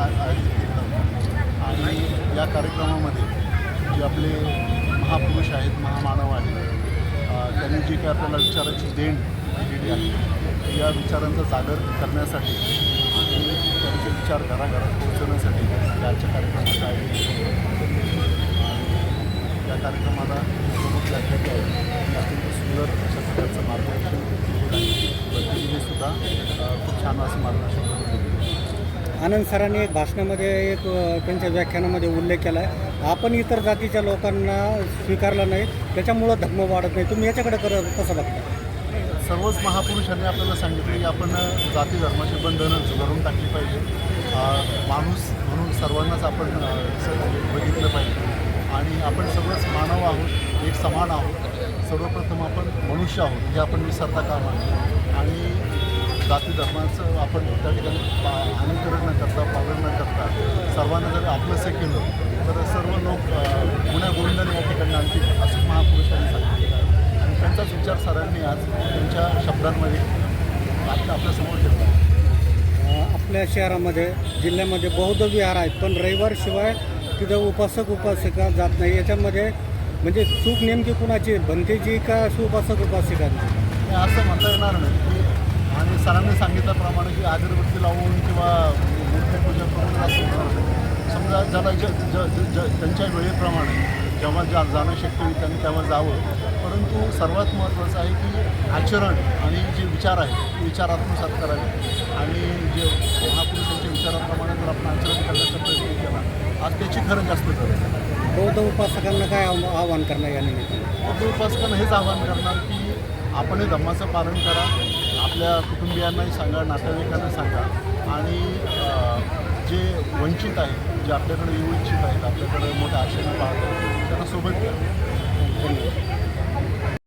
आयोजित केला होता आणि या कार्यक्रमामध्ये जे आपले महापुरुष आहेत, महामानव आहेत, त्यांनी जी काही आपल्याला विचारांची देण दिलेली आहे, या विचारांचा जागर करण्यासाठी आणि त्यांचे विचार घराघरात पोहोचवण्यासाठी याच्या कार्यक्रमाचं आयोजन केलं होतं. या कार्यक्रमाला प्रमुख व्याख्याते आहेत, अत्यंत सुंदर अशा प्रकारचं मार्गदर्शन केलेलं आहे. प्रतिनिधीसुद्धा खूप छान असं मार्गदर्शन केलेलं आहे. आनंद सरांनी एक भाषणामध्ये एक त्यांच्या व्याख्यानामध्ये उल्लेख केला आहे, आपण इतर जातीच्या लोकांना स्वीकारलं नाही, त्याच्यामुळं धर्म वाढत नाही. तुम्ही याच्याकडे कसं बघता? सर्वच महापुरुषांनी आपल्याला सांगितले की आपण जाती धर्माची बंधनं झुगारून टाकली पाहिजे. माणूस म्हणून सर्वांनाच आपण बघितलं पाहिजे आणि आपण सगळंच मानव आहोत, एक समान आहोत. सर्वप्रथम आपण मनुष्य आहोत हे आपण विसरता कामा नये आणि जाती धर्माचं आपण त्या ठिकाणी अनुकरण न करता, पालन न करता सर्वांना जर आपलंसं केलं तर सर्व लोक गुण्यागोविंदाने या ठिकाणी आणतील असं महापुरुषांनी सांगितलेलं आहे. आणि त्यांचाच विचार सरांनी आज त्यांच्या शब्दांमध्ये आपल्यासमोर ठेवला. आपल्या शहरामध्ये, जिल्ह्यामध्ये बौद्ध विहार आहेत, पण रविवारशिवाय तिथं उपासिका जात नाही. याच्यामध्ये म्हणजे चूक नेमकी कुणाची, भंतेची का उपासक उपासिकांची? असं म्हणता येणार नाही की, आणि सरांनी सांगितल्याप्रमाणे की अगरबत्ती लावून किंवा मूर्तीपूजा करून असं होणार नाही. समजा ज्याला त्यांच्या वेळेप्रमाणे जेव्हा जाणं शक्य होईल त्यांनी तेव्हा जावं. परंतु सर्वात महत्त्वाचं आहे की आचरण आणि जे विचार आहे ते विचार आत्मसात करावे आणि जे महापुरुषांच्या विचाराप्रमाणे जर आपण आचरण करण्याचा प्रयत्न केला आज त्याची खरं जास्त गरज आहे. बौद्ध उपासकांना काय आव्हान करणार या निमित्तानं? बौद्ध उपासकांना हेच आवाहन करणार की आपण हे धम्माचं पालन करा, आपल्या कुटुंबियांनाही सांगा, नातेवाईकांना सांगा आणि जे वंचित आहेत, जे आपल्याकडे येऊ इच्छित आहेत, आपल्याकडे मोठ्या आशेने पाहत आहेत त्यांना सोबत घ्या. धन्यवाद.